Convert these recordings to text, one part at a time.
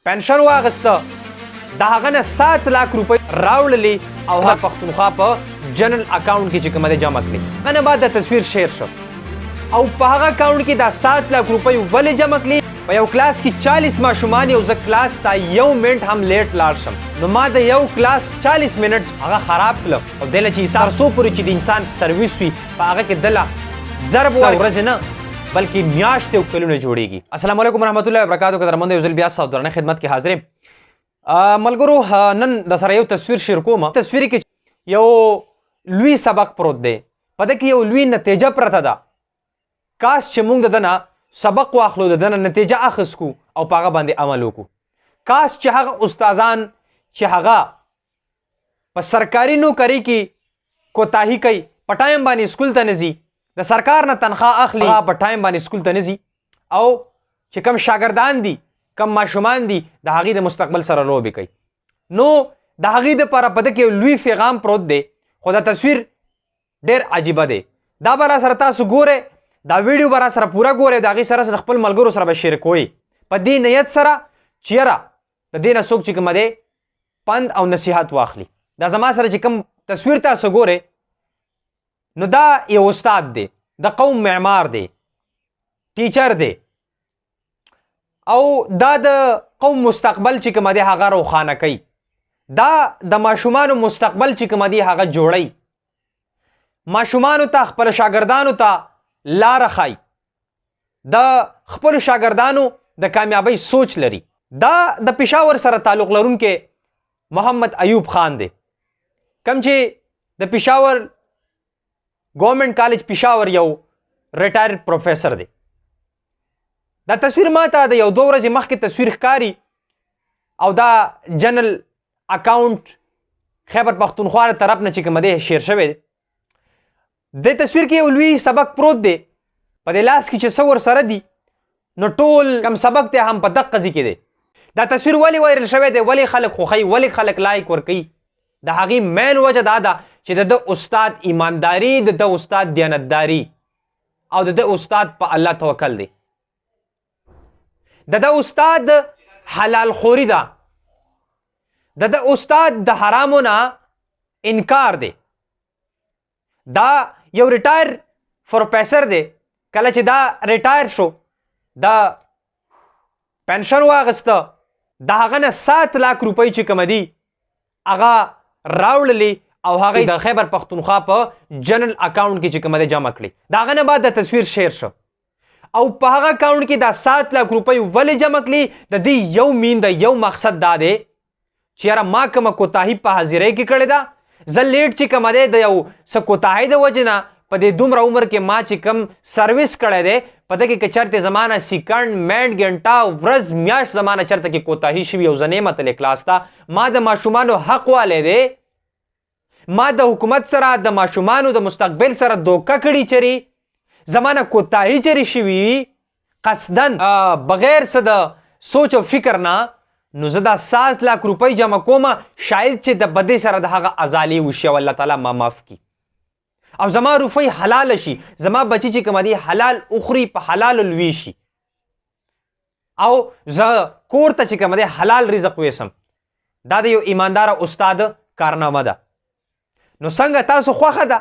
پنشن واغسته د هغه نه 7 लाख روپۍ راوړلې او هغه پښتونخوا په جنرال اکاونټ کې چې کومه جمع کړې. هغه نه بعد د تصویر شیر شو او په هغه اکاونټ کې دا 7 लाख روپۍ ولې جمع کړې. په یو کلاس کې 40 ماشومان یو زه کلاس ته یو منټ هم لیټ لاړ شم نو ما د یو کلاس 40 منټ هغه خراب کړ او دله چې حساب سو پورې چې د انسان سرویس وي په هغه کې دله ضرب ورځ نه بلکې میاشتې او کلونه جوړیږي. السلام علیکم ورحمت الله وبرکاتہ. قدرمنو یو ځل بیا ستاسو درنه خدمت کې حاضر یم. ملګرو نن د سره یو تصویر شیر کوم. تصویر کې یو لوی سبق پروت دی، په دې کې یو لوی نتیجه پرته ده. کاش چې موږ دنه سبق واخلو، دنه نتیجه اخیسکو او په هغه باندې عمل وکړو. کاش چې هغه استادان چې هغه په سرکاري نوکری کې کوتاهي کوي، په ټایم باندې سکول ته نه ځي، د سرکار نه تنخواه اخلي، په ټایم باندې سکول ته نه ځي، او چې کم شاګردان دي کم ماشومان دي د هغې د مستقبل سره لوبې کوي. نو د هغې دپاره په ده کې لوی پیغام پروت دی. خو دا تصویر ډېر عجیبه دی. دا به را سره تاسو ګورئ، دا ویډیو به را سره پوره ګورئ، د هغې سره خپل ملګرو سره به شیر کوئ په دې نیت سره چې یاره د دې نه څوک چې کومه دی پند او نصیحت واخلي. دا زما سره چې کوم تصویر تاسو ګورئ نو دا یو استاد دی، د قوم معمار دی، ټیچر دی، او دا د قوم مستقبل چې کومه دی هغه روښانه کوي. دا د ماشومانو مستقبل چې کومه دی هغه جوړوي، ماشومانو ته خپل شاګردانو ته لاره ښایي، د خپلو شاګردانو د کامیابۍ سوچ لري. دا د پېښور سره تعلق لرونکی محمد ایوب خان دی، کوم چې د پېښور گورنمنٹ کالج پېښور یو ریټایر پروفیسر دی. دا تصویر ما ته د یو 2 ورځې مخکې تصویر ښکاري او دا جنرال اکاونټ خیبر پښتونخوا له طرف نه چې کومه دی شیر شوی دی. د تصویر کې یو لوی سبق پروت دی، په دې لاس کې چې څه ورسره دي نو ټول کم سبق دی هم په دقه ځای کې دی. دا تصویر ولې وایرل شوی دی، ولې خلک خوښوي، ولې خلک لایک ورکوي؟ د هغې مین وجه دا ده چې د ده استاد ایمانداري، د ده استاد دیانتداري او د ده استاد په الله توکل دی. د ده استاد حلال خوري ده، د ده استاد د حرامو نه انکار دی. دا یو ریټایر پروفیسر دی، کله چې دا ریټایر شو دا پنشن واغسته د هغه نه 7 लाख روپۍ چې کومه دي هغه راوړلې او هغه د خیبر پښتونخوا په جنرال اکاونټ کې چې کومه دی جمع کړې. د هغه نه بعد د تصویر شیر شو او په هغه اکاونټ کې دا 7 लाख روپۍ ولې جمع کړې. د دې یو مین د یو مقصد دا دی چې یاره ما کومه کوتاهي په حاضرۍ کې کړې ده، زه لیټ چې کومه دی د یو څه کوتاهۍ د وجې نه په دې دومره عمر کې ما چې کم سروس کړی دی په ده کې که چېرته زما نه سیکنډ منټ ګنټه ورځ میاشت زما نه چېرته کې کوتاهي شوي او زه نه یم تللی کلاس ته، ما د ماشومانو حق والی دی، ما د حکومت سره د ماشومانو د مستقبل سره دوکه کړي چېرې زما نه کوتاهي چېرې شوي وي قصدن بغیر څه د سوچ او فکر نه، نو زه دا 7 लाख روپۍ جمع کومه شاید چې د بدې سره د هغه ازالې وشي او الله تعالی ما معاف کړي او زما روپۍ حلاله شي، زما بچي چې کومه دي حلال اخري، په حلالو لوي شي او زه کور ته چې کومه دی حلال رزق ویسم. دا د یو ایمانداره استاد کارنامه ده. نو څنګه تاسو خوښه ده؟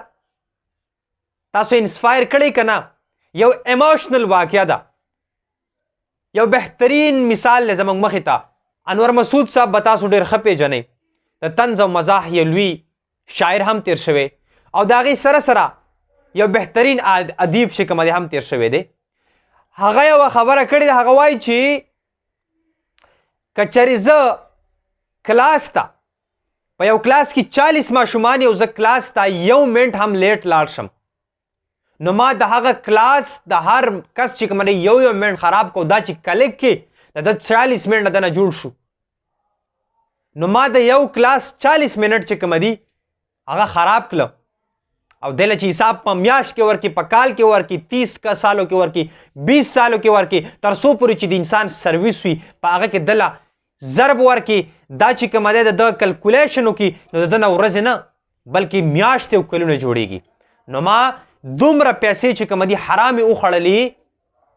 تاسو انسپایر کړئ که نه؟ یو ایموشنل واقعه ده، یو بهترین مثال دی زموږ مخې ته. انور مسعود صاحب به تاسو ډېر ښه پېژنئ، د طنز او مزاح یو لوی شاعر هم تیر شوی او د هغې سره سره یو بهترین ادیب چې کومه دی هم تیر شوی دی. هغه یوه خبره کړې ده، هغه وایي چې که چېرې زه کلاس ته په یو کلاس کې 40 ماشومان یو زه کلاس ته یو منټ هم لیټ لاړ شم نو ما د هغه کلاس د هر کس چې کومه دی یو منټ خراب کو، دا چې کلیک کې د 40 منټ نه دنه جوړ شو نو ما د یو کلاس 40 منټ چې کومه دي هغه خراب کړه او دله چې حساب په میاشت کې ورکړي، په کال کې ورکړي، 30 سالو کې ورکړي، 20 سالو کې ورکړي، تر څو پورې چې د انسان سرویس وي په هغه کې دله ضرب ورکړي. دا چې کومه دی د کلکولیشن وکړي نو د ده نه ورځې نه بلکې میاشتې او کلونه جوړیږي. نو ما دومره پیسې چې کومه دي حرامې وخوړلې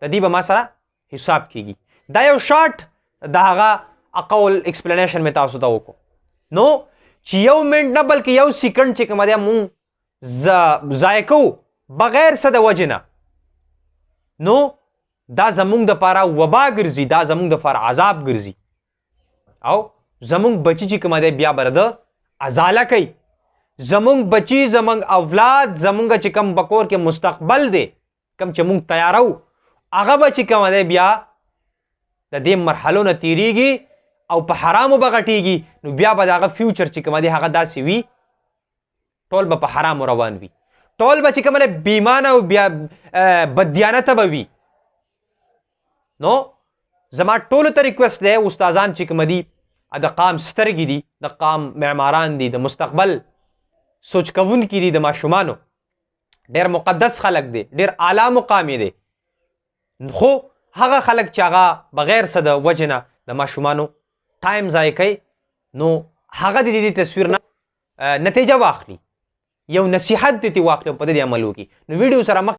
د دې به ما سره حساب کیږي. دا یو شارټ د هغه اقول ایکسپلینیشن می تاسو ته وکړو نو چې یو منټ نه بلکې یو سیکنډ چې کوم دی مونږ ضایع کوو بغیر څه د وجې نه نو دا زمونږ دپاره وبا ګرځي دا زمونږ دپاره عذاب ګرځي او زمونږ بچي چې کوم دی بیا به د ازاله کوي زمونږ بچي زمونږ اولاد زمونږ چې کوم بکور کې مستقبل دی کوم چې مونږ تیارو هغه به چې کوم دی بیا د دې مرحلو نه تیریږي او په حرامو به غټیږي نو بیا به د هغه فیوچر چې کوم دی هغه داسې وي ټول به په حرامو روان وي ټول به چې کوم دی بیمانه او بیا بددیانته به وي نو زما ټولو ته ریکویسټ دی استادان چې کوم دي د قام سترګې دي د قام معماران دي د مستقبل سوچ کوونکي دي د ماشومانو ډېر مقدس خلک دي ډېر اعلی مقامي دي خو هغه خلک چې هغه بغیر څه د وجې نه د ماشومانو ټایم ضایع کوي نو هغه د دې تصویر نه نتیجه واخلي یو نصیحت دې واخلي او په دې عمل وکړي نو ویډیو سره مخ